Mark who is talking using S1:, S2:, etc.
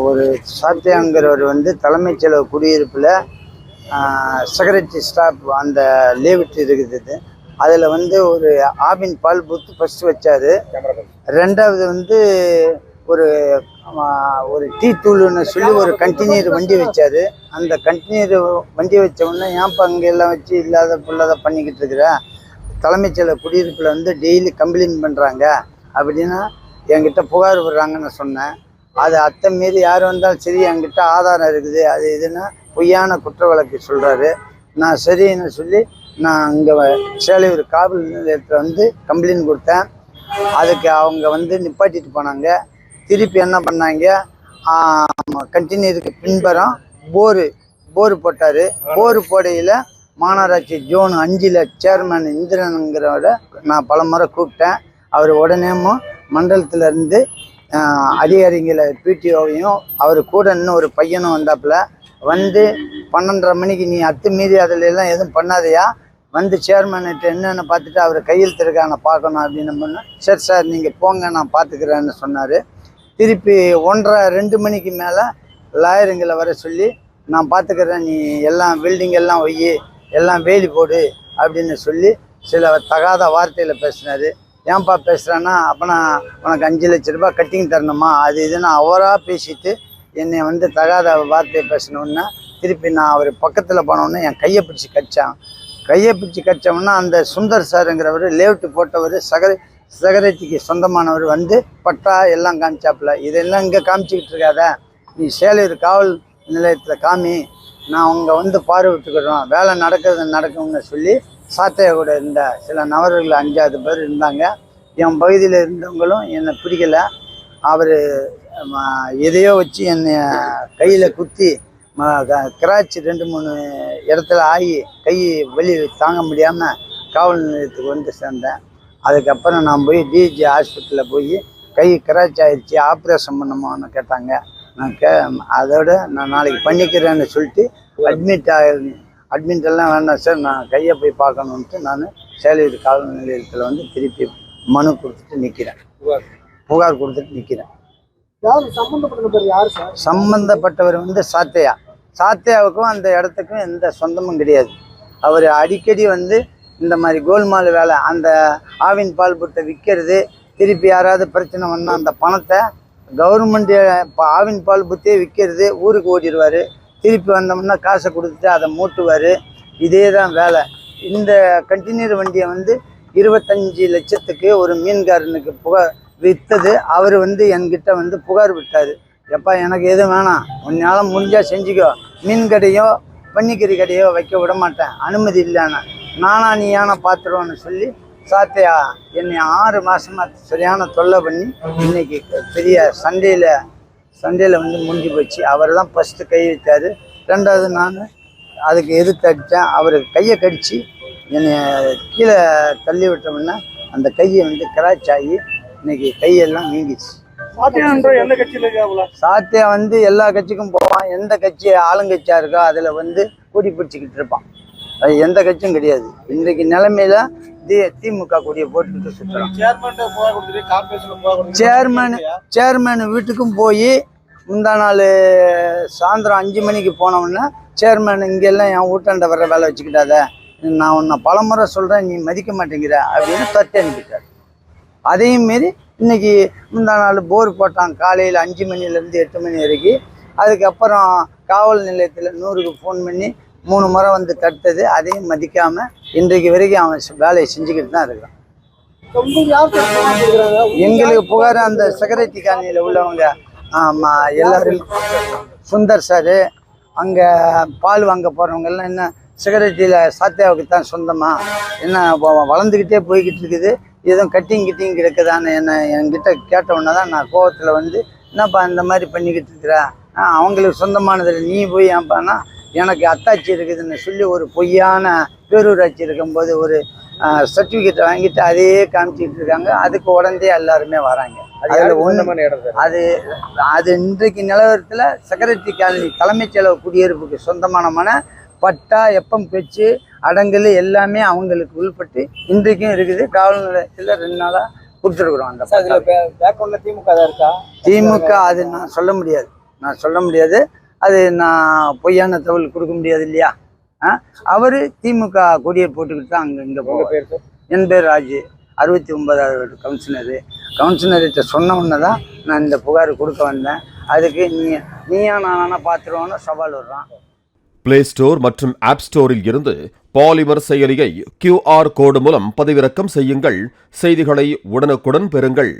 S1: ஒரு சாத்தியாங்கிறவர் வந்து தலைமைச் செலவு குடியிருப்பில் செக்ரட்டரி ஸ்டாஃப் அந்த லேவிட்டு இருக்குது. அதில் வந்து ஒரு ஆவின் பால் பூத்து ஃபஸ்ட்டு வச்சார். ரெண்டாவது வந்து ஒரு ஒரு டீ தூள்னு சொல்லி ஒரு கண்டினியூர் வண்டி வச்சார். அந்த கண்டினியூர் வண்டி வச்சோடனே ஏன்ப்பா அங்கே எல்லாம் வச்சு இல்லாத புல்லாத பண்ணிக்கிட்டு இருக்கிற, தலைமைச் செலவு குடியிருப்பில் வந்து டெய்லி கம்ப்ளைண்ட் பண்ணுறாங்க அப்படின்னா என்கிட்ட புகார் விடுறாங்கன்னு சொன்னேன். அது அத்தை மீறி யார் வந்தாலும் சரி என்கிட்ட ஆதாரம் இருக்குது அது இதுன்னா பொய்யான குற்ற வழக்கு சொல்கிறாரு. நான் சரின்னு சொல்லி நான் இங்கே சேலையூர் காவல் நிலையத்தில் வந்து கம்ப்ளைண்ட் கொடுத்தேன். அதுக்கு அவங்க வந்து நிப்பாட்டிட்டு போனாங்க. திருப்பி என்ன பண்ணாங்க, கண்டினியூருக்கு பின்பறம் போரு போட்டார். போரு போடையில் மாநகராட்சி ஜோன் 5 சேர்மேன் இந்திரனுங்கிறவரை நான் பல முறை கூப்பிட்டேன். அவர் உடனேமும் மண்டலத்தில் இருந்து அதிகாரிகளை பிடிஓவையும் அவர் கூட இன்னும் ஒரு பையனும் வந்தாப்புல வந்து 12:30 மணிக்கு நீ அத்துமீறி அதில் எல்லாம் எதுவும் பண்ணாதையா, வந்து சேர்மேன்கிட்ட என்னென்னு பார்த்துட்டு அவர் கையெழுத்து இருக்கான பார்க்கணும் அப்படின்னு பண்ணால் சரி சார் நீங்கள் போங்க நான் பார்த்துக்கிறேன்னு சொன்னார். திருப்பி 1:30-2 மணிக்கு மேலே லாயருங்களை வர சொல்லி நான் பார்த்துக்கிறேன், நீ எல்லாம் பில்டிங் எல்லாம் ஒய்யி எல்லாம் வேலி போடு அப்படின்னு சொல்லி சில தகாத வார்த்தையில் பேசினார். ஏன்பா பேசுகிறேன்னா, அப்போனா உனக்கு 5 லட்ச ரூபாய் கட்டிங் தரணுமா அது இதுன்னு அவராக பேசிட்டு என்னை வந்து தகாத வார்த்தையை பேசினோன்னா திருப்பி நான் அவர் பக்கத்தில் போனோன்னே என் கையை பிடிச்சி கடித்தோம்னா அந்த சுந்தர் சாருங்கிறவர் லேவுட்டு போட்டவர் செக்ரட்டரிக்கு சொந்தமானவர் வந்து பட்டா எல்லாம் காமிச்சாப்புல. இதெல்லாம் இங்கே காமிச்சிக்கிட்டு இருக்காத, நீ சேலையூர் காவல் நிலையத்தில் காமி, நான் அவங்க வந்து பார்வையிட்டுக்கிறோம், வேலை நடக்கும்னு சொல்லி சாத்தையா கூட இருந்த சில நபர்கள் 5 பேர் இருந்தாங்க. என் பகுதியில் இருந்தவங்களும் என்னை பிடிக்கலை. அவர் எதையோ வச்சு என்னை கையில் குத்தி கிராச் 2-3 இடத்துல ஆகி கை வலி தாங்க முடியாமல் காவல் நிலையத்துக்கு வந்து சேர்ந்தேன். அதுக்கப்புறம் நான் போய் டிஜி ஹாஸ்பிட்டலில் போய் கை கிராச் ஆகிடுச்சி, ஆப்ரேஷன் பண்ணணுமான்னு கேட்டாங்க. நான் அதோட நான் நாளைக்கு பண்ணிக்கிறேன்னு சொல்லிட்டு அட்மிட்டெல்லாம் வேண்டாம் சார், நான் கையை போய் பார்க்கணுன்ட்டு நான் சேலையூர் காவல் நிலையத்தில் வந்து திருப்பி மனு கொடுத்துட்டு நிற்கிறேன், புகார் கொடுத்துட்டு நிற்கிறேன். சம்பந்தப்பட்டவர் வந்து சாத்தையாவுக்கும் அந்த இடத்துக்கும் எந்த சொந்தமும் கிடையாது. அவர் அடிக்கடி வந்து இந்த மாதிரி கோல்மால் வேலை, அந்த ஆவின் பால் புட்டை விற்கிறது, திருப்பி யாராவது பிரச்சனை வந்தால் அந்த பணத்தை கவர்மெண்ட் ஆவின் பால் புத்தையே விற்கிறது, ஊருக்கு ஓடிடுவார். திருப்பி வந்தோம்னா காசை கொடுத்துட்டு அதை மூட்டுவார். இதே தான் வேலை. இந்த கண்டினியூர் வண்டியை வந்து 25 லட்சத்துக்கு ஒரு மீன்காரனுக்கு விற்றது. அவர் வந்து என்கிட்ட வந்து புகார் விட்டார். எப்பா எனக்கு எதுவும் வேணாம், உன்னால் முடிஞ்சால் செஞ்சுக்கோ, மீன் கடையோ பன்னிக்கறி கடையோ வைக்க விட மாட்டேன், அனுமதி இல்லைன்னு. நானா நீ யானை பார்த்துருவோன்னு சொல்லி சாத்தையா என்னை 6 மாதமாக சரியான தொல்லை பண்ணி இன்னைக்கு பெரிய சண்டையில் வந்து முடிஞ்சு போச்சு. அவர் தான் ஃபஸ்ட்டு கை வைத்தார். ரெண்டாவது நான் அதுக்கு எதிர்த்து அடித்தேன். அவர் கையை கடித்து என்னை கீழே தள்ளி விட்டோம்னா அந்த கையை வந்து கிராச் ஆகி இன்னைக்கு கையெல்லாம் நீங்கிச்சு. சாத்தியா வந்து எல்லா கட்சிக்கும் போவான், எந்த கட்சி ஆளுங்கட்சியாக இருக்கோ அதில் வந்து கூடி பிடிச்சிக்கிட்டு இருப்பான். அது எந்த கட்சியும் கிடையாது. இன்றைக்கு நிலைமையில திமுக கூடிய போட்டுக்கிட்டு சுற்றுறான். சேர்மேன் வீட்டுக்கும் போய் முந்தா நாள் சாயந்தரம் 5 மணிக்கு போனோம்னா சேர்மேன் இங்கெல்லாம் என் வீட்டாண்ட வர்ற வேலை வச்சுக்கிட்டாத, நான் உன்னை பலமுறை சொல்கிறேன் நீ மதிக்க மாட்டேங்கிற அப்படின்னு தட்டி அனுப்பிட்டார். அதையும் மாரி இன்னைக்கு முந்தா நாள் போர் போட்டான் காலையில் 5 மணிலேருந்து 8 மணி வரைக்கும். அதுக்கப்புறம் காவல் நிலையத்தில் 100க்கு ஃபோன் பண்ணி 3 முறை வந்து தடுத்தது, அதையும் மதிக்காமல் இன்றைக்கு வரைக்கும் அவன் வேலையை செஞ்சுக்கிட்டு தான் இருக்கிறான். எங்களுக்கு புகார் அந்த செக்ரட்டரி காலனியில் உள்ளவங்க எல்லாரும் சுந்தர் சார், அங்கே பால் வாங்க போகிறவங்கெல்லாம் என்ன செக்ரட்டரியில் சாத்தியாவுக்கு தான் சொந்தமா, என்ன வளர்ந்துக்கிட்டே போய்கிட்டு இருக்குது, எதுவும் கட்டிங் கிடக்குதான்னு என்கிட்ட கேட்டவுடனே தான் நான் கோவத்தில் வந்து என்னப்பா இந்த மாதிரி பண்ணிக்கிட்டு இருக்கிறேன், அவங்களுக்கு சொந்தமானதில் நீ போய் ஏன்ப்பான்னா எனக்கு அத்தாட்சி இருக்குதுன்னு சொல்லி ஒரு பொய்யான பேரூராட்சி இருக்கும்போது ஒரு சர்டிஃபிகேட்டை வாங்கிட்டு அதையே காமிச்சிக்கிட்டு இருக்காங்க. அதுக்கு உடனே எல்லாருமே வராங்க. அது இன்றைக்கு நிலவரத்தில் செக்ரட்டரி காலனி தலைமைச் செலவு குடியிருப்புக்கு சொந்தமான பட்டா எப்பம் பெச்சு அடங்கல் எல்லாமே அவங்களுக்கு உள்பட்டு இன்றைக்கும் இருக்குது. காவல் நிலையத்தில் 2 நாளாக கொடுத்துருக்குறோம். அந்த திமுக தான் இருக்கா? திமுக அது நான் சொல்ல முடியாது. நான் சொல்ல முடியாது, அது நான் பொய்யான தகவல் கொடுக்க முடியாது இல்லையா. அவர் திமுக கொடியை போட்டுக்கிட்டு தான் இங்கே போவார். என் பேர் ராஜு, 69வது கவுன்சிலர்கிட்ட சொன்ன உடனே தான் நான் இந்த புகார் கொடுக்க வந்தேன். அதுக்கு நீயா நானா பார்த்துருவோன்னு சவால் வர்றான்.
S2: பிளே ஸ்டோர் மற்றும் ஆப் ஸ்டோரில் இருந்து பாலிமர் செயலியை QR கோடு மூலம் பதிவிறக்கம் செய்யுங்கள். செய்திகளை உடனுக்குடன் பெறுங்கள்.